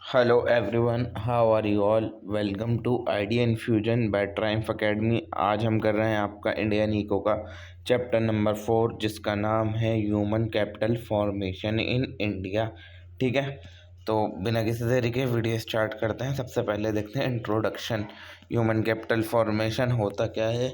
Hello everyone, how are you all. Welcome to Idea Infusion by Triumph Academy. आज हम कर रहे हैं आपका इंडियन इको का चैप्टर नंबर 4, जिसका नाम है human capital formation in India. ठीक है, तो बिना किसी देरी के वीडियो स्टार्ट करते हैं। सबसे पहले देखते हैं इंट्रोडक्शन। ह्यूमन कैपिटल फॉर्मेशन होता क्या है,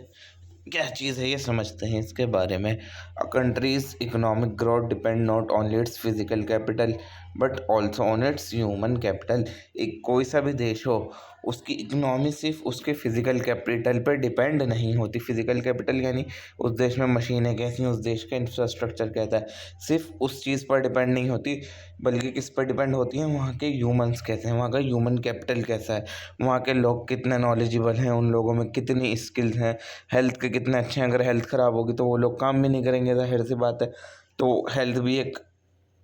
क्या चीज़ है, ये समझते हैं इसके बारे में। A country's economic growth depend not only its physical capital but also on its human capital. एक कोई सा भी देश हो, उसकी इकोनॉमी सिर्फ उसके फिजिकल कैपिटल पर डिपेंड नहीं होती। फिजिकल कैपिटल यानी उस देश में मशीनें कैसी हैं, उस देश का इंफ्रास्ट्रक्चर कैसा है, सिर्फ उस चीज़ पर डिपेंड नहीं होती, बल्कि किस पर डिपेंड होती है, वहाँ के ह्यूमंस कैसे हैं, वहाँ का ह्यूमन कैपिटल कैसा है, वहाँ के लोग कितने नॉलेजेबल हैं, उन लोगों में कितनी स्किल्स हैं, हेल्थ के कितने अच्छे हैं। अगर हेल्थ ख़राब होगी तो वो लोग काम भी नहीं करेंगे, ज़ाहिर सी बात है। तो हेल्थ भी एक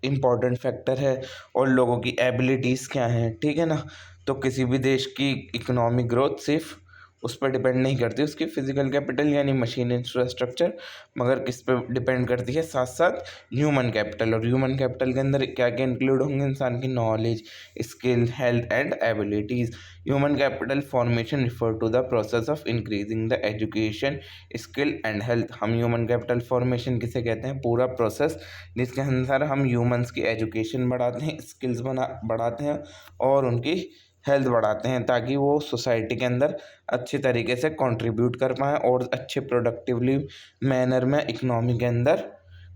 इम्पॉर्टेंट फैक्टर है, और लोगों की एबिलिटीज़ क्या हैं, ठीक है ना। तो किसी भी देश की इकोनॉमिक ग्रोथ सिर्फ उस पर डिपेंड नहीं करती उसकी फिजिकल कैपिटल यानी मशीन इंफ्रास्ट्रक्चर, मगर किस पर डिपेंड करती है, साथ साथ ह्यूमन कैपिटल। और ह्यूमन कैपिटल के अंदर क्या क्या इंक्लूड होंगे, इंसान की knowledge, skill, health and abilities. Human capital formation refer to the process of increasing the education, skill and health. हम ह्यूमन कैपिटल फॉर्मेशन किसे कहते हैं, पूरा प्रोसेस जिसके अनुसार हम ह्यूमंस की एजुकेशन बढ़ाते हैं, स्किल्स बढ़ाते हैं और उनकी हेल्थ बढ़ाते हैं, ताकि वो सोसाइटी के अंदर अच्छे तरीके से कंट्रीब्यूट कर पाएँ और अच्छे प्रोडक्टिवली मैनर में इकनॉमी के अंदर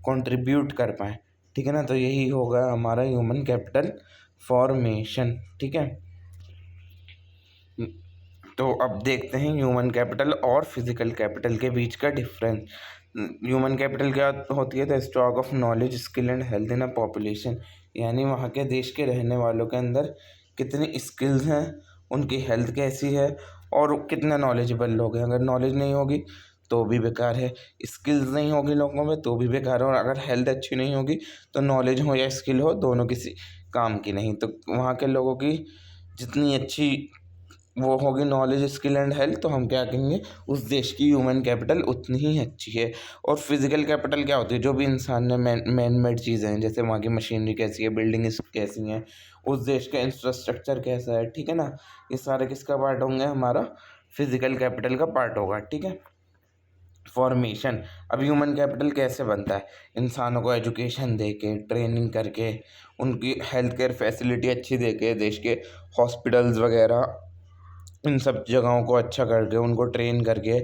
कंट्रीब्यूट कर पाएँ। ठीक है ना, तो यही होगा हमारा ह्यूमन कैपिटल फॉर्मेशन। ठीक है, तो अब देखते हैं ह्यूमन कैपिटल और फिजिकल कैपिटल के बीच का डिफरेंस। ह्यूमन कैपिटल क्या होती है, the stock of knowledge, skill and health in a population, यानी वहाँ के देश के रहने वालों के अंदर कितनी स्किल्स हैं, उनकी हेल्थ कैसी है और कितने नॉलेजेबल लोग हैं। अगर नॉलेज नहीं होगी तो भी बेकार है, स्किल्स नहीं होगी लोगों में तो भी बेकार है, और अगर हेल्थ अच्छी नहीं होगी तो नॉलेज हो या स्किल हो, दोनों किसी काम की नहीं। तो वहाँ के लोगों की जितनी अच्छी वो होगी नॉलेज, स्किल एंड हेल्थ, तो हम क्या कहेंगे, उस देश की ह्यूमन कैपिटल उतनी ही अच्छी है। और फिजिकल कैपिटल क्या होती है, जो भी इंसान ने मैन मेड चीज़ें हैं, जैसे वहाँ की मशीनरी कैसी है, बिल्डिंग कैसी हैं, उस देश का इंफ्रास्ट्रक्चर कैसा है, ठीक है ना। ये सारे किसका पार्ट होंगे, हमारा फिजिकल कैपिटल का पार्ट होगा। ठीक है, फॉर्मेशन। अब ह्यूमन कैपिटल कैसे बनता है, इंसानों को एजुकेशन दे के, ट्रेनिंग करके, उनकी हेल्थ केयर फैसिलिटी अच्छी दे के, देश के हॉस्पिटल्स वगैरह इन सब जगहों को अच्छा करके, उनको ट्रेन करके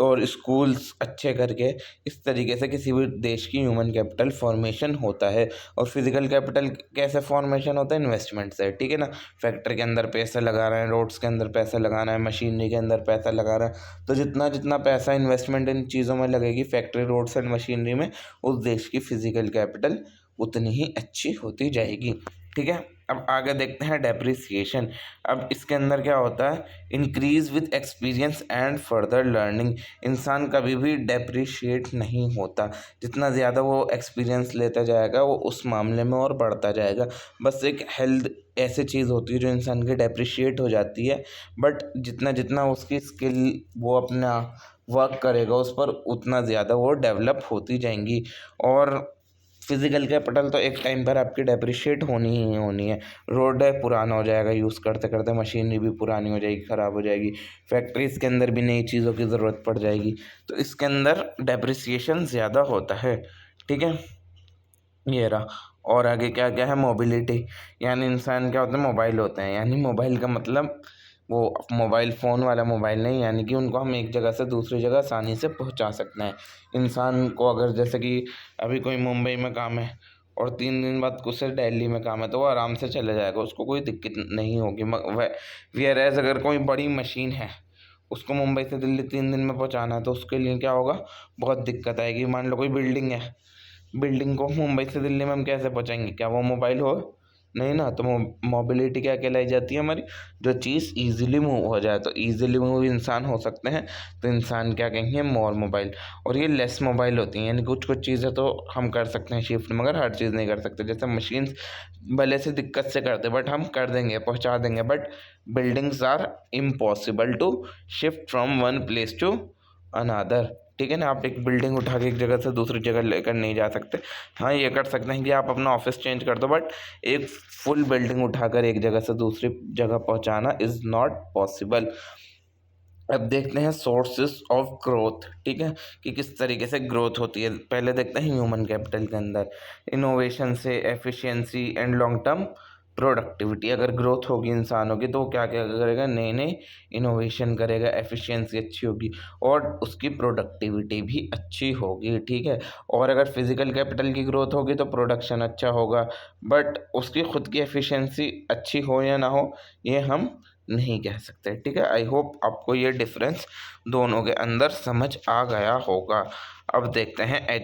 और स्कूल्स अच्छे करके, इस तरीके से किसी भी देश की ह्यूमन कैपिटल फॉर्मेशन होता है। और फिजिकल कैपिटल कैसे फॉर्मेशन होता है, इन्वेस्टमेंट से, ठीक है ना। फैक्ट्री के अंदर पैसा लगा रहे हैं, रोड्स के अंदर पैसा लगाना है, मशीनरी के अंदर पैसा लगा रहे हैं, तो जितना जितना पैसा इन्वेस्टमेंट इन चीज़ों में लगेगी, फैक्ट्री, रोड्स एंड मशीनरी में, उस देश की फिजिकल कैपिटल उतनी ही अच्छी होती जाएगी। ठीक है, अब आगे देखते हैं डेप्रिसिएशन। अब इसके अंदर क्या होता है, increase with experience and further learning. इंसान कभी भी डेप्रिशिएट नहीं होता, जितना ज़्यादा वो एक्सपीरियंस लेता जाएगा वो उस मामले में और बढ़ता जाएगा। बस एक हेल्थ ऐसी चीज़ होती है जो इंसान की डेप्रिशिएट हो जाती है, बट जितना जितना उसकी स्किल वो अपना वर्क करेगा उस पर, उतना ज़्यादा वो डेवलप होती जाएंगी। और फिजिकल कैपिटल तो एक टाइम पर आपकी डेप्रिशिएट होनी ही होनी है। रोड है, पुराना हो जाएगा, यूज़ करते करते मशीनरी भी पुरानी हो जाएगी, ख़राब हो जाएगी, फैक्ट्रीज़ के अंदर भी नई चीज़ों की ज़रूरत पड़ जाएगी, तो इसके अंदर डेप्रिसिएशन ज़्यादा होता है। ठीक है, ये रहा। और आगे क्या क्या है, मोबिलिटी, यानी इंसान क्या होते हैं, मोबाइल होते हैं, यानी मोबाइल का मतलब वो मोबाइल फ़ोन वाला मोबाइल नहीं, यानी कि उनको हम एक जगह से दूसरी जगह आसानी से पहुंचा सकते हैं। इंसान को अगर जैसे कि अभी कोई मुंबई में काम है और 3 दिन बाद उसे दिल्ली में काम है, तो वो आराम से चले जाएगा, उसको कोई दिक्कत नहीं होगी। वेयर एज अगर कोई बड़ी मशीन है, उसको मुंबई से दिल्ली 3 दिन में पहुंचाना है, तो उसके लिए क्या होगा, बहुत दिक्कत आएगी। मान लो कोई बिल्डिंग है, बिल्डिंग को मुंबई से दिल्ली में हम कैसे पहुंचाएंगे, क्या वो मोबाइल हो, नहीं ना। तो मोबिलिटी क्या कहलाई जाती है हमारी, जो चीज़ इजीली मूव हो जाए। तो इजीली मूव इंसान हो सकते हैं, तो इंसान क्या कहेंगे, मोर मोबाइल। और ये लेस मोबाइल होती हैं, यानी कुछ कुछ चीज़ें तो हम कर सकते हैं शिफ्ट, मगर हर चीज़ नहीं कर सकते। जैसे मशीन्स भले से दिक्कत से करते, बट हम कर देंगे, पहुंचा देंगे, but buildings are impossible to shift from one place to another. ठीक है ना। आप एक बिल्डिंग उठा के एक जगह से दूसरी जगह लेकर नहीं जा सकते। हाँ, ये कर सकते हैं कि आप अपना ऑफिस चेंज कर दो, बट एक फुल बिल्डिंग उठाकर एक जगह से दूसरी जगह पहुंचाना इज़ नॉट पॉसिबल। अब देखते हैं सोर्सेस ऑफ ग्रोथ, ठीक है, कि किस तरीके से ग्रोथ होती है। पहले देखते हैं ह्यूमन कैपिटल के अंदर इनोवेशन से efficiency and long term productivity. अगर ग्रोथ होगी इंसानों की तो वो क्या क्या करेगा, नए नए इनोवेशन करेगा, एफिशिएंसी अच्छी होगी और उसकी प्रोडक्टिविटी भी अच्छी होगी, ठीक है। और अगर फिजिकल कैपिटल की ग्रोथ होगी तो प्रोडक्शन अच्छा होगा, बट उसकी खुद की एफिशिएंसी अच्छी हो या ना हो ये हम नहीं कह सकते, ठीक है। आई होप आपको ये डिफरेंस दोनों के अंदर समझ आ गया होगा। अब देखते हैं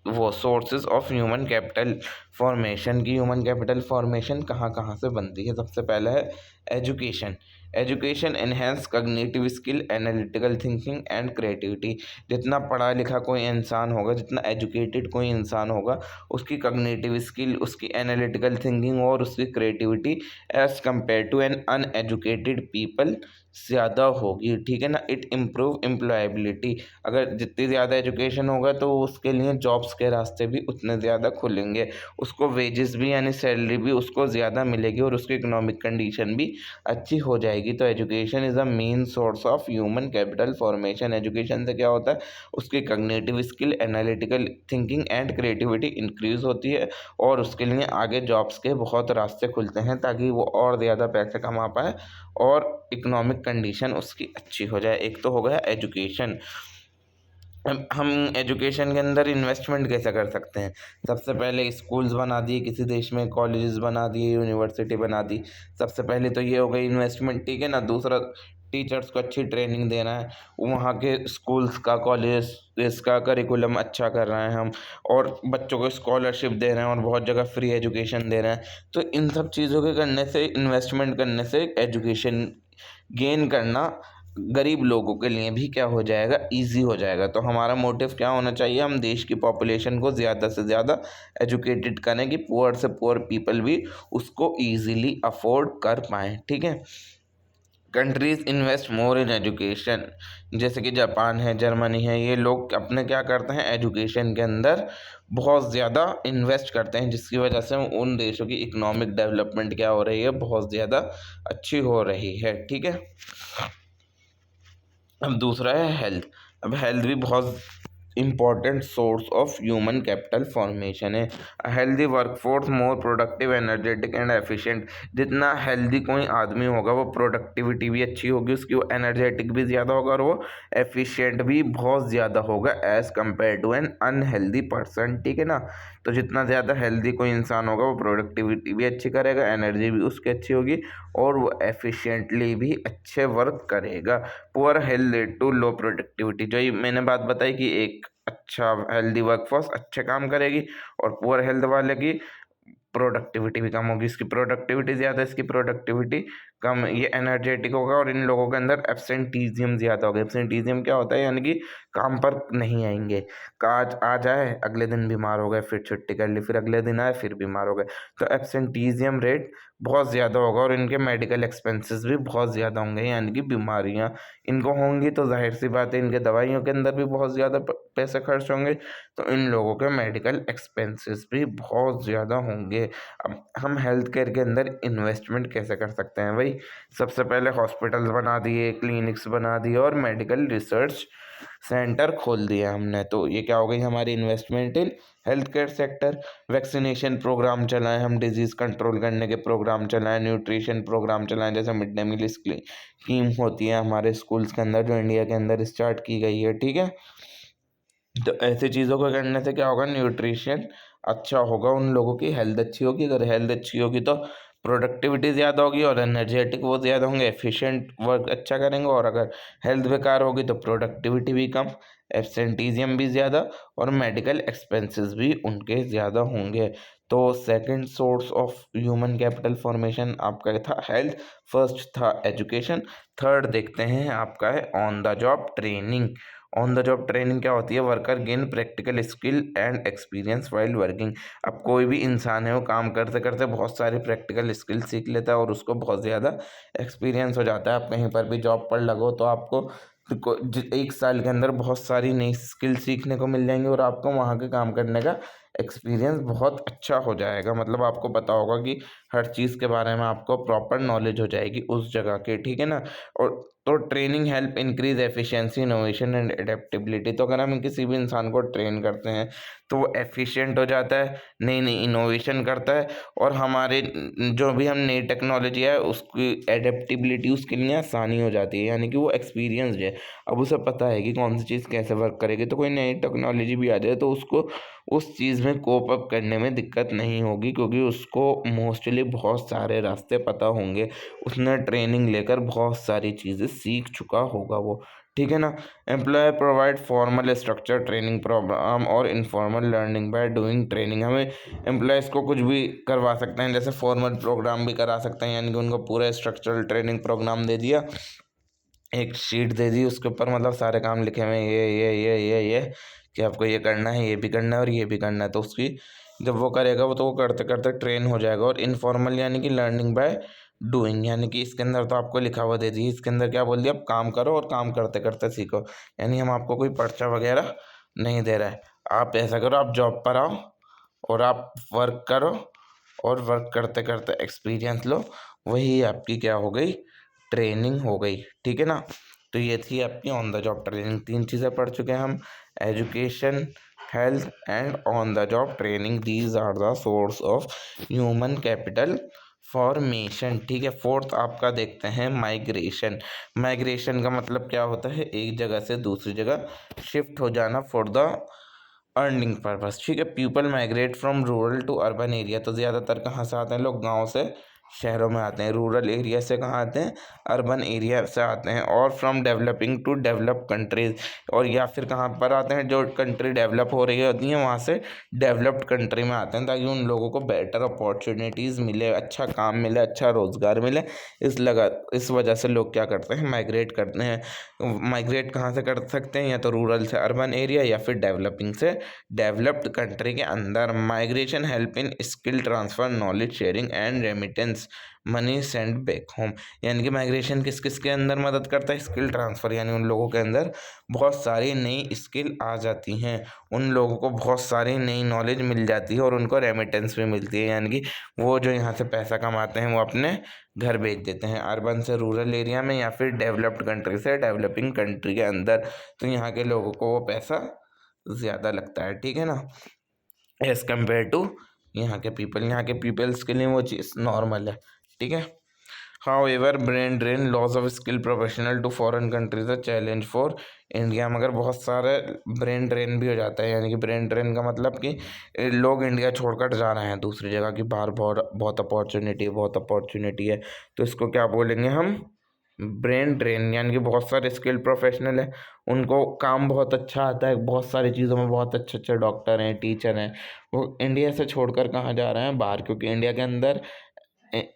वो sources of human capital formation की ह्यूमन कैपिटल फॉर्मेशन कहाँ कहाँ से बनती है। सबसे पहला है education. Education enhance cognitive skill, analytical thinking and creativity. जितना पढ़ा लिखा कोई इंसान होगा, जितना एजुकेटेड कोई इंसान होगा, उसकी कॉग्निटिव स्किल, उसकी एनालिटिकल थिंकिंग और उसकी creativity as compare to an uneducated people ज़्यादा होगी, ठीक है ना। It improve employability. अगर जितनी ज़्यादा एजुकेशन होगा तो उसके लिए जॉब्स के रास्ते भी उतने ज़्यादा खुलेंगे, उसको वेजेस भी यानी सैलरी भी उसको ज़्यादा मिलेगी और उसकी इकोनॉमिक कंडीशन भी अच्छी हो जाएगी। तो education is a main source of human capital formation. Education से क्या होता है, उसकी cognitive skill, analytical thinking and creativity increase होती है और उसके लिए आगे जॉब्स के बहुत रास्ते खुलते हैं ताकि वो और ज़्यादा पैसे कमा पाए और इकोनॉमिक कंडीशन उसकी अच्छी हो जाए। एक तो हो गया एजुकेशन। हम एजुकेशन के अंदर इन्वेस्टमेंट कैसे कर सकते हैं। सबसे पहले स्कूल्स बना दिए किसी देश में, कॉलेजेस बना दिए, यूनिवर्सिटी बना दी। सबसे पहले तो ये हो गई इन्वेस्टमेंट, ठीक है ना। दूसरा, टीचर्स को अच्छी ट्रेनिंग देना है, वहाँ के स्कूल्स का, कॉलेज इसका करिकुलम अच्छा कर रहे हैं हम, और बच्चों को स्कॉलरशिप दे रहे हैं और बहुत जगह फ्री एजुकेशन दे रहे हैं। तो इन सब चीज़ों के करने से, इन्वेस्टमेंट करने से एजुकेशन गेन करना गरीब लोगों के लिए भी क्या हो जाएगा, ईजी हो जाएगा। तो हमारा मोटिव क्या होना चाहिए, हम देश की पॉपुलेशन को ज़्यादा से ज़्यादा एजुकेटेड करें कि पुअर से पुअर पीपल भी उसको ईजीली अफोर्ड कर पाएँ, ठीक है। Countries invest more in education, जैसे कि जापान है, जर्मनी है, ये लोग अपने क्या करते हैं, एजुकेशन के अंदर बहुत ज़्यादा इन्वेस्ट करते हैं, जिसकी वजह से उन देशों की इकोनॉमिक डेवलपमेंट क्या हो रही है, बहुत ज़्यादा अच्छी हो रही है, ठीक है। अब दूसरा है हेल्थ। अब हेल्थ भी बहुत important source of human capital formation है। Healthy workforce more productive, energetic and efficient. जितना हेल्दी कोई आदमी होगा वो प्रोडक्टिविटी भी अच्छी होगी उसकी, वो एनर्जेटिक भी ज़्यादा होगा और वो एफिशिएंट भी बहुत ज़्यादा होगा as compare to an unhealthy person, ठीक है ना। तो जितना ज़्यादा हेल्दी कोई इंसान होगा वो प्रोडक्टिविटी भी अच्छी करेगा, एनर्जी भी उसकी अच्छी होगी और वो एफिशिएंटली भी अच्छे वर्क करेगा। Poor health lead to low productivity. जो ये मैंने बात बताई कि एक अच्छा हेल्दी वर्कफोर्स अच्छे काम करेगी और पुअर हेल्थ वाले की प्रोडक्टिविटी भी कम होगी। इसकी प्रोडक्टिविटी ज़्यादा, इसकी प्रोडक्टिविटी कम, ये एनर्जेटिक होगा और इन लोगों के अंदर एब्सेंटीजियम ज़्यादा होगा। एब्सेंटीजियम क्या होता है, यानी कि काम पर नहीं आएंगे, आज आ जाए अगले दिन बीमार हो गए, फिर छुट्टी कर ली, फिर अगले दिन आए फिर बीमार हो गए। तो एब्सेंटीजियम रेट बहुत ज़्यादा होगा और इनके मेडिकल एक्सपेंसेस भी बहुत ज़्यादा होंगे, यानी कि बीमारियाँ इनको होंगी तो जाहिर सी बात है इनके दवाइयों के अंदर भी बहुत ज़्यादा पैसे खर्च होंगे, तो इन लोगों के मेडिकल एक्सपेंसेस भी बहुत ज़्यादा होंगे। अब हम हेल्थ केयर के अंदर इन्वेस्टमेंट कैसे कर सकते हैं भाई। सबसे पहले हॉस्पिटल्स बना दिए, क्लिनिक्स बना दिए और मेडिकल रिसर्च सेंटर खोल दिया हमने। तो ये क्या हो गई हमारी investment in health care sector. Vaccination programme चलाएं हम, डिजीज़ कंट्रोल करने के प्रोग्राम चलाएं, न्यूट्रिशन प्रोग्राम चलाएं, जैसे मिड डे मील स्कीम होती है हमारे स्कूल्स के अंदर जो इंडिया के अंदर स्टार्ट की गई है, ठीक है। तो ऐसी चीज़ों को करने से क्या होगा, न्यूट्रिशन अच्छा होगा, उन लोगों की हेल्थ अच्छी होगी। अगर हेल्थ अच्छी होगी तो प्रोडक्टिविटी ज़्यादा होगी और एनर्जेटिक वो ज़्यादा होंगे, एफिशिएंट वर्क अच्छा करेंगे। और अगर हेल्थ बेकार होगी तो प्रोडक्टिविटी भी कम, एब्सेंटीजियम भी ज़्यादा और मेडिकल एक्सपेंसेस भी उनके ज़्यादा होंगे। तो second source of human capital formation आपका था हेल्थ, फर्स्ट था एजुकेशन, थर्ड देखते हैं आपका है on the job training. On the job training क्या होती है, worker gain practical skill and experience while working. अब कोई भी इंसान है वो काम करते करते बहुत सारी प्रैक्टिकल स्किल सीख लेता है और उसको बहुत ज़्यादा एक्सपीरियंस हो जाता है। आप कहीं पर भी जॉब पर लगो तो आपको 1 साल के अंदर बहुत सारी नई स्किल सीखने को मिल जाएंगी और आपको वहाँ के काम करने का एक्सपीरियंस बहुत अच्छा हो जाएगा। मतलब आपको पता होगा कि हर चीज़ के बारे में आपको प्रॉपर नॉलेज हो जाएगी उस जगह के, ठीक है ना। और तो training help increase efficiency, innovation and adaptability. तो अगर हम किसी भी इंसान को ट्रेन करते हैं तो वो एफिशिएंट हो जाता है, नई नई इनोवेशन करता है, और हमारे जो भी हम नई टेक्नोलॉजी है उसकी एडेप्टेबिलिटी उसके लिए आसानी हो जाती है, यानी कि वो एक्सपीरियंसड है। अब उसे पता है कि कौन सी चीज़ कैसे वर्क करेगी, तो कोई नई टेक्नोलॉजी भी आ जाए तो उसको उस चीज़ में कोप अप करने में दिक्कत नहीं होगी, क्योंकि उसको मोस्टली बहुत सारे रास्ते पता होंगे। उसने ट्रेनिंग लेकर बहुत सारी चीज़ें सीख चुका होगा वो, ठीक है ना। Employ provide formal structure training programme और informal learning by doing training. हमें एम्प्लॉयज़ को कुछ भी करवा सकते हैं, जैसे फॉर्मल प्रोग्राम भी करा सकते हैं, यानी कि उनको पूरा स्ट्रक्चरल ट्रेनिंग प्रोग्राम दे दिया, एक शीट दे दी, उसके ऊपर मतलब सारे काम लिखे हुए हैं, ये कि आपको ये करना है, ये भी करना है और ये भी करना है। तो उसकी जब वो करेगा वो, तो वो करते करते ट्रेन हो जाएगा। और इनफॉर्मल यानी कि लर्निंग बाय डूइंग, यानी कि इसके अंदर तो आपको लिखा हुआ दे दी, इसके अंदर क्या बोल दिया, आप काम करो और काम करते करते सीखो। यानी हम आपको कोई पर्चा वगैरह नहीं दे रहा है, आप ऐसा करो, आप जॉब पर आओ और आप वर्क करो और वर्क करते करते एक्सपीरियंस लो, वही आपकी क्या हो गई, ट्रेनिंग हो गई, ठीक है ना। तो ये थी आपकी ऑन द जॉब ट्रेनिंग। 3 चीज़ें पढ़ चुके हैं हम, education, health and on the job training. These are the source of human capital formation, ठीक है। फोर्थ आपका देखते हैं माइग्रेशन। माइग्रेशन का मतलब क्या होता है, एक जगह से दूसरी जगह शिफ्ट हो जाना फॉर द अर्निंग पर्पस, ठीक है। People migrate from rural to urban area. तो ज़्यादातर कहाँ से आते हैं लोग, गांव से शहरों में आते हैं। रूरल एरिया से कहाँ आते हैं, अर्बन एरिया से आते हैं। और from developing to develop countries, और या फिर कहाँ पर आते हैं, जो कंट्री डेवलप हो रही होती हैं वहाँ से डेवलप्ड कंट्री में आते हैं, ताकि उन लोगों को बेटर अपॉर्चुनिटीज़ मिले, अच्छा काम मिले, अच्छा रोज़गार मिले। इस वजह से लोग क्या करते हैं, माइग्रेट करते हैं। माइग्रेट कहाँ से कर सकते हैं, या तो रूरल से अर्बन एरिया या फिर डेवलपिंग से डेवलप्ड कंट्री के अंदर। Migration help in skill transfer, knowledge sharing and remittance, money send back home. यानी कि माइग्रेशन किस किस के अंदर मदद करता है, स्किल ट्रांसफ़र, यानी उन लोगों के अंदर बहुत सारी नई स्किल आ जाती हैं, उन लोगों को बहुत सारी नई नॉलेज मिल जाती है और उनको रेमिटेंस भी मिलती है, यानी कि वो जो यहाँ से पैसा कमाते हैं वो अपने घर भेज देते हैं, अर्बन से रूरल एरिया में या फिर डेवलप्ड कंट्री से डेवलपिंग कंट्री के अंदर। तो यहाँ के लोगों को वो पैसा ज़्यादा लगता है, ठीक है ना, एज़ कम्पेयर टू यहाँ के पीपल्स के लिए वो चीज़ नॉर्मल है, ठीक है। However brain drain, loss of skill professional to foreign countries a challenge for India. मगर बहुत सारे ब्रेन ड्रेन भी हो जाता है, यानी कि ब्रेन ड्रेन का मतलब कि लोग इंडिया छोड़कर जा रहे हैं दूसरी जगह की, बाहर बहुत बहुत अपॉर्चुनिटी है। तो इसको क्या बोलेंगे हम, ब्रेन ड्रेन। यानी कि बहुत सारे स्किल प्रोफेशनल हैं, उनको काम बहुत अच्छा आता है, बहुत सारी चीज़ों में बहुत अच्छे अच्छे डॉक्टर हैं, टीचर हैं, वो इंडिया से छोड़कर कहाँ जा रहे हैं, बाहर, क्योंकि इंडिया के अंदर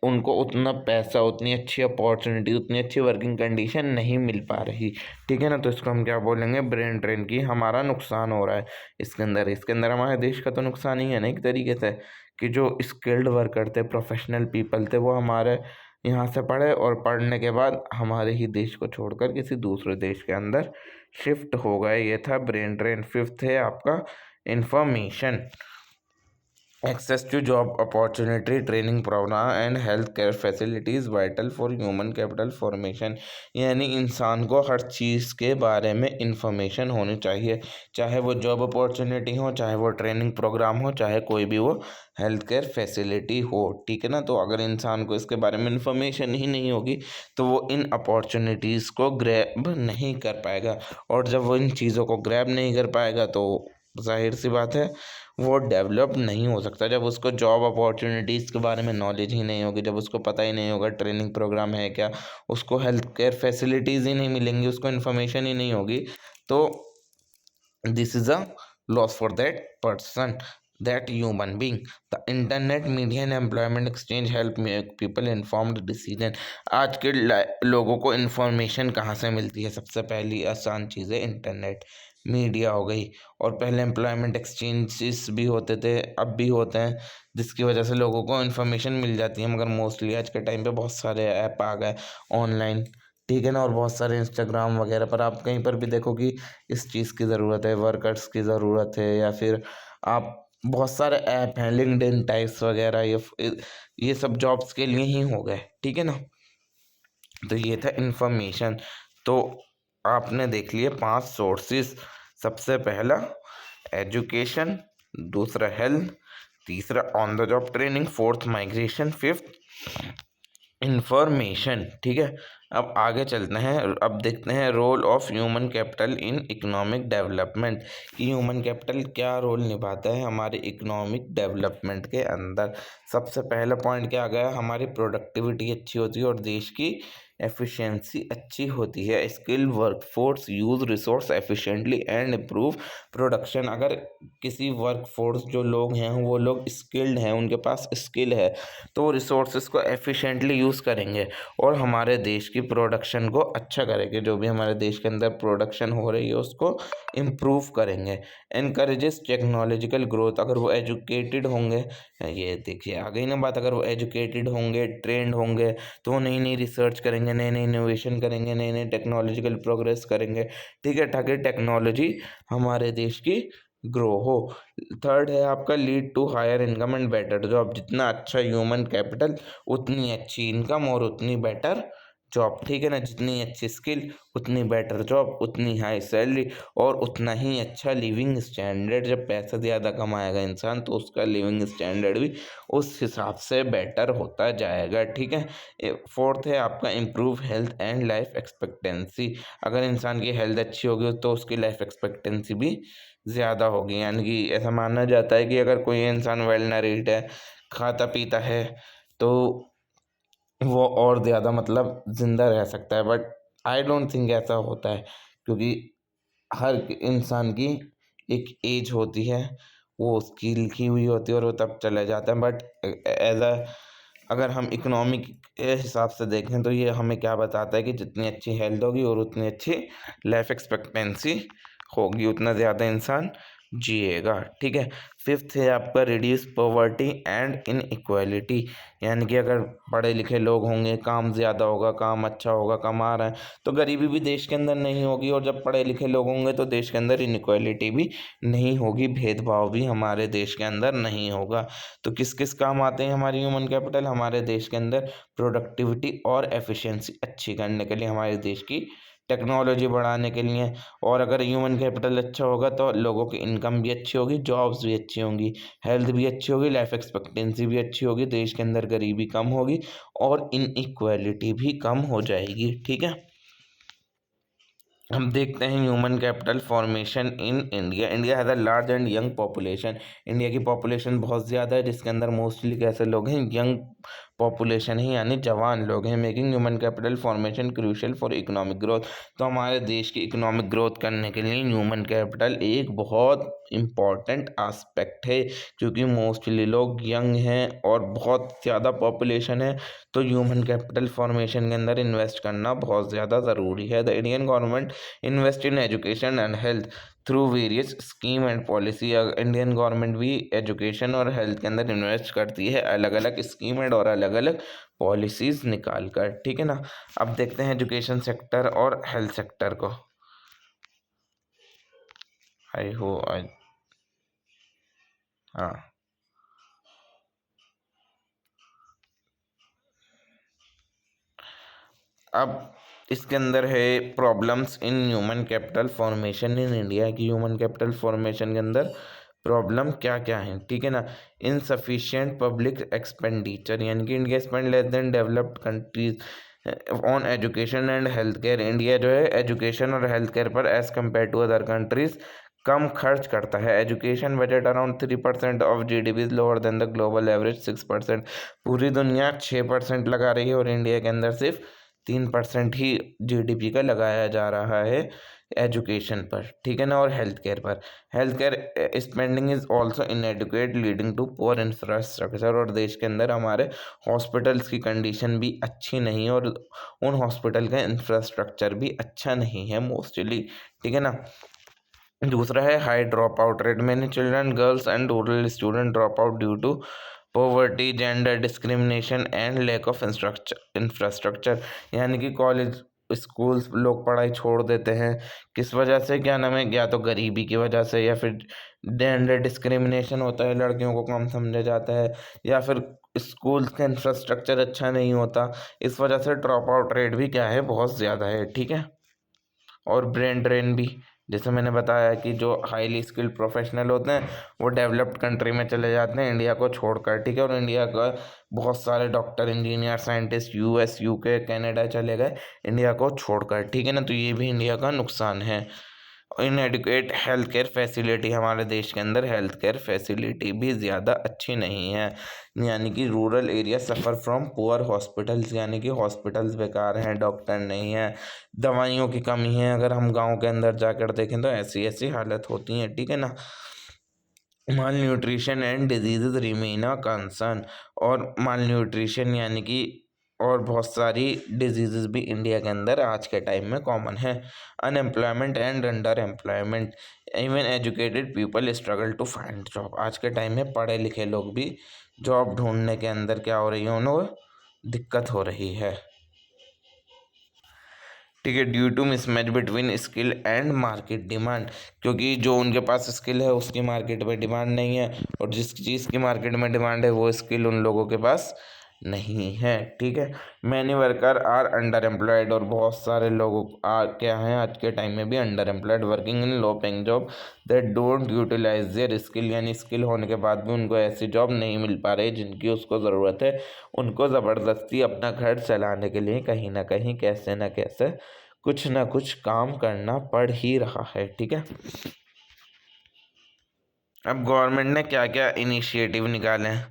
उनको उतना पैसा, उतनी अच्छी अपॉर्चुनिटी, उतनी अच्छी वर्किंग कंडीशन नहीं मिल पा रही, ठीक है ना। तो इसको हम क्या बोलेंगे, ब्रेन ड्रेन की हमारा नुकसान हो रहा है इसके अंदर हमारे देश का तो नुकसान ही है ना एक तरीके से, कि जो स्किल्ड वर्कर थे, प्रोफेशनल पीपल थे, वो हमारे यहाँ से पढ़े और पढ़ने के बाद हमारे ही देश को छोड़कर किसी दूसरे देश के अंदर शिफ्ट हो गए। ये था ब्रेन ड्रेन। फिफ्थ है आपका information, access to job opportunity, training programme and health care facilities vital for human capital formation. यानी इंसान को हर चीज़ के बारे में इंफॉर्मेशन होनी चाहिए, चाहे वो जॉब अपॉर्चुनिटी हो, चाहे वो ट्रेनिंग प्रोग्राम हो, चाहे कोई भी वो हेल्थ केयर फैसिलिटी हो, ठीक है ना। तो अगर इंसान को इसके बारे में इंफॉर्मेशन ही नहीं होगी तो वो इन अपॉर्चुनिटीज़ को ग्रैब नहीं कर पाएगा, और जब वो इन चीज़ों को ग्रैब नहीं कर पाएगा तो जाहिर सी बात है वो डेवलप नहीं हो सकता। जब उसको जॉब अपॉर्चुनिटीज़ के बारे में नॉलेज ही नहीं होगी, जब उसको पता ही नहीं होगा ट्रेनिंग प्रोग्राम है क्या, उसको हेल्थ केयर फैसिलिटीज़ ही नहीं मिलेंगी, उसको इन्फॉर्मेशन ही नहीं होगी, तो this is a loss for that person, that human being. The internet, media and employment exchange help make people informed decision. आज के लोगों को इन्फॉर्मेशन कहाँ से मिलती है, सबसे पहली आसान चीज़ है इंटरनेट, मीडिया हो गई, और पहले एम्प्लॉयमेंट एक्सचेंजेस भी होते थे, अब भी होते हैं, जिसकी वजह से लोगों को इन्फॉर्मेशन मिल जाती है। मगर मोस्टली आज के टाइम पे बहुत सारे ऐप आ गए ऑनलाइन, ठीक है ना। और बहुत सारे इंस्टाग्राम वगैरह पर आप कहीं पर भी देखो कि इस चीज़ की ज़रूरत है, वर्कर्स की ज़रूरत है, या फिर आप बहुत सारे ऐप हैं, लिंक्डइन टाइप्स वगैरह, ये सब जॉब्स के लिए ही हो गए, ठीक है ना। तो ये था इंफॉर्मेशन। तो आपने देख लिए 5 सोर्सेस। सबसे पहला एजुकेशन, दूसरा हेल्थ, तीसरा on the job training, fourth migration, fifth information, ठीक है। अब आगे चलते हैं, अब देखते हैं role of human capital in economic development, कि ह्यूमन कैपिटल क्या रोल निभाता है हमारे इकोनॉमिक डेवलपमेंट के अंदर। सबसे पहला पॉइंट क्या आ गया, हमारी प्रोडक्टिविटी अच्छी होती है और देश की एफिशिएंसी अच्छी होती है। Skill workforce use resource efficiently and improve production. अगर किसी वर्कफोर्स जो लोग हैं वो लोग स्किल्ड हैं, उनके पास स्किल है, तो वो रिसोर्सेज को एफिशिएंटली यूज़ करेंगे और हमारे देश की प्रोडक्शन को अच्छा करेंगे। जो भी हमारे देश के अंदर प्रोडक्शन हो रही है उसको इम्प्रूव करेंगे। इनकरेजेस टेक्नोलॉजिकल ग्रोथ, अगर वो एजुकेटेड होंगे, ये देखिए आ गई ना बात, अगर वो एजुकेटेड होंगे, ट्रेंड होंगे, तो वो नई नई रिसर्च करेंगे, नए नए इनोवेशन करेंगे, नए नए टेक्नोलॉजिकल प्रोग्रेस करेंगे, ठीक है, ताकि टेक्नोलॉजी हमारे देश की ग्रो हो। थर्ड है आपका lead to higher income and better job, जितना अच्छा ह्यूमन कैपिटल उतनी अच्छी इनकम और उतनी बेटर जॉब, ठीक है ना। जितनी अच्छी स्किल उतनी बेटर जॉब, उतनी हाई सैलरी और उतना ही अच्छा लिविंग स्टैंडर्ड। जब पैसा ज़्यादा कमाएगा इंसान तो उसका लिविंग स्टैंडर्ड भी उस हिसाब से बेटर होता जाएगा, ठीक है। फोर्थ है आपका improve health and life expectancy. अगर इंसान की हेल्थ अच्छी होगी तो उसकी लाइफ एक्सपेक्टेंसी भी ज़्यादा होगी। यानी कि ऐसा माना जाता है कि अगर कोई इंसान वेल नरिश्ड है, खाता पीता है, तो वो और ज़्यादा मतलब ज़िंदा रह सकता है। बट आई डोंट थिंक ऐसा होता है, क्योंकि हर इंसान की एक एज होती है, वो उसकी लिखी हुई होती है और वो तब चला जाता है। बट एज अ अगर हम इकोनॉमिक के हिसाब से देखें तो ये हमें क्या बताता है कि जितनी अच्छी हेल्थ होगी और उतनी अच्छी लाइफ एक्सपेक्टेंसी होगी, उतना ज़्यादा इंसान जिएगा, ठीक है। फिफ्थ है आपका रिड्यूस पॉवर्टी एंड इनइक्वालिटी। यानी कि अगर पढ़े लिखे लोग होंगे, काम ज़्यादा होगा, काम अच्छा होगा, कमा रहे हैं, तो गरीबी भी देश के अंदर नहीं होगी। और जब पढ़े लिखे लोग होंगे तो देश के अंदर इनइक्वालिटी भी नहीं होगी, भेदभाव भी हमारे देश के अंदर नहीं होगा। तो किस किस काम आते हैं हमारी ह्यूमन कैपिटल हमारे देश के अंदर? प्रोडक्टिविटी और एफिशिएंसी अच्छी करने के लिए, हमारे देश की टेक्नोलॉजी बढ़ाने के लिए। और अगर ह्यूमन कैपिटल अच्छा होगा तो लोगों की इनकम भी अच्छी होगी, जॉब्स भी अच्छी होंगी, हेल्थ भी अच्छी होगी, लाइफ एक्सपेक्टेंसी भी अच्छी होगी, देश के अंदर गरीबी कम होगी और इनइक्वालिटी भी कम हो जाएगी, ठीक है। हम देखते हैं human capital formation in India. India has a large and young population. India की पॉपुलेशन बहुत ज़्यादा है, जिसके अंदर मोस्टली कैसे लोग हैं? यंग पॉपुलेशन है, यानी जवान लोग हैं। Making human capital formation crucial for economic growth. तो हमारे देश की इकोनॉमिक ग्रोथ करने के लिए ह्यूमन कैपिटल एक बहुत इम्पॉर्टेंट आस्पेक्ट है, क्योंकि मोस्टली लोग यंग हैं और बहुत ज़्यादा पॉपुलेशन है। तो ह्यूमन कैपिटल फॉर्मेशन के अंदर इन्वेस्ट करना बहुत ज़्यादा ज़रूरी है। The Indian government invest in education and health through various scheme and policy. Indian government भी एजुकेशन और हेल्थ के अंदर इन्वेस्ट करती है, अलग अलग स्कीम एंड और अलग अलग पॉलिसीज निकाल कर, ठीक है ना। अब देखते हैं एजुकेशन सेक्टर और हेल्थ सेक्टर को। आई हो आज, हाँ, अब इसके अंदर है problems in human capital formation in India, की ह्यूमन कैपिटल फॉर्मेशन के अंदर प्रॉब्लम क्या क्या है, ठीक है ना। इनसफिशिएंट पब्लिक एक्सपेंडिचर, यानी कि India spend less than developed countries on education and health care. India जो है एजुकेशन और हेल्थ केयर पर as compare to other countries कम खर्च करता है। Education budget around 3% of GDP is lower than the global average 6%। पूरी दुनिया 6% लगा रही है और इंडिया के अंदर सिर्फ 3% ही जीडीपी का लगाया जा रहा है एजुकेशन पर, ठीक है ना, और हेल्थ केयर पर। Health care spending is also inadequate leading to poor infrastructure. और देश के अंदर हमारे हॉस्पिटल्स की कंडीशन भी अच्छी नहीं है और उन हॉस्पिटल का इंफ्रास्ट्रक्चर भी अच्छा नहीं है मोस्टली, ठीक है ना। दूसरा है high drop out rate. Many children, girls and rural student drop out due to poverty, gender discrimination and lack of infrastructure. यानी कि कॉलेज स्कूल्स लोग पढ़ाई छोड़ देते हैं। किस वजह से, क्या नाम है, या तो गरीबी की वजह से, या फिर जेंडर डिस्क्रिमिनेशन होता है, लड़कियों को कम समझा जाता है, या फिर स्कूल्स का इंफ्रास्ट्रक्चर अच्छा नहीं होता। इस वजह से ड्रॉप आउट रेट भी क्या है, बहुत ज़्यादा है, ठीक है। और ब्रेन ड्रेन भी, जैसे मैंने बताया कि जो हाईली स्किल्ड प्रोफेशनल होते हैं वो डेवलप्ड कंट्री में चले जाते हैं इंडिया को छोड़कर, ठीक है। और इंडिया का बहुत सारे doctor, engineer, scientist US, UK, Canada चले गए इंडिया को छोड़कर, ठीक है ना। तो ये भी इंडिया का नुकसान है। इनएडुकेट हेल्थ केयर फैसिलिटी, हमारे देश के अंदर हेल्थ केयर फैसिलिटी भी ज़्यादा अच्छी नहीं है। यानी कि rural area suffer from poor hospitals, यानी कि हॉस्पिटल्स बेकार हैं, डॉक्टर नहीं है, दवाइयों की कमी है। अगर हम गांव के अंदर जाकर देखें तो ऐसी ऐसी हालत होती है, ठीक है ना। Malnutrition and diseases remain a concern, और माल न्यूट्रिशन यानी कि और बहुत सारी डिजीजेज भी इंडिया के अंदर आज के टाइम में कॉमन है। Unemployment and underemployment, even educated people struggle to find job, आज के टाइम में पढ़े लिखे लोग भी जॉब ढूंढने के अंदर क्या हो रही है, उन्हें दिक्कत हो रही है, ठीक है। Due to mismatch between skill and market demand, क्योंकि जो उनके पास स्किल है उसकी मार्केट में डिमांड नहीं है, और जिस चीज़ की मार्केट में डिमांड है वो स्किल उन लोगों के पास नहीं है, ठीक है। Many worker are underemployed, और बहुत सारे लोग क्या हैं आज के टाइम में भी underemployed, working in low paying job that don't utilise their skill, यानी स्किल होने के बाद भी उनको ऐसी जॉब नहीं मिल पा रही जिनकी उसको ज़रूरत है। उनको ज़बरदस्ती अपना घर चलाने के लिए कहीं ना कहीं, कैसे ना कैसे, कुछ ना कुछ काम करना पड़ ही रहा है, ठीक है। अब गवर्नमेंट ने क्या क्या इनिशिएटिव निकाले हैं,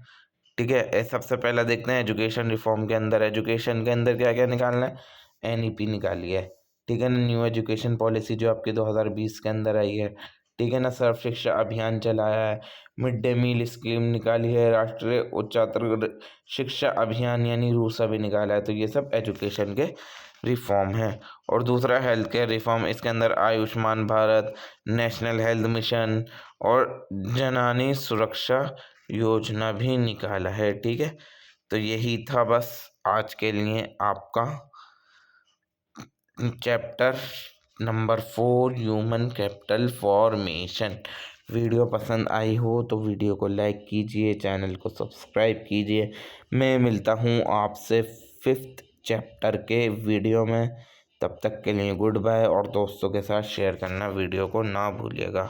ठीक है। सबसे पहला देखते हैं एजुकेशन रिफॉर्म के अंदर, एजुकेशन के अंदर क्या क्या निकालना है, एनईपी निकाली है, ठीक है ना। न्यू एजुकेशन पॉलिसी जो आपकी 2020 के अंदर आई है, ठीक है ना। सर्व शिक्षा अभियान चलाया है, मिड डे मील स्कीम निकाली है, राष्ट्रीय उच्चतर शिक्षा अभियान यानी रूसा भी निकाला है। तो ये सब एजुकेशन के रिफॉर्म है। और दूसरा हेल्थ केयर रिफॉर्म, इसके अंदर Ayushman Bharat, national health mission और जननी सुरक्षा योजना भी निकाला है, ठीक है। तो यही था बस आज के लिए आपका chapter number 4 human capital formation. Video पसंद आई हो तो वीडियो को लाइक कीजिए, चैनल को सब्सक्राइब कीजिए। मैं मिलता हूँ आपसे 5th चैप्टर के वीडियो में। तब तक के लिए गुड बाय, और दोस्तों के साथ शेयर करना वीडियो को ना भूलिएगा।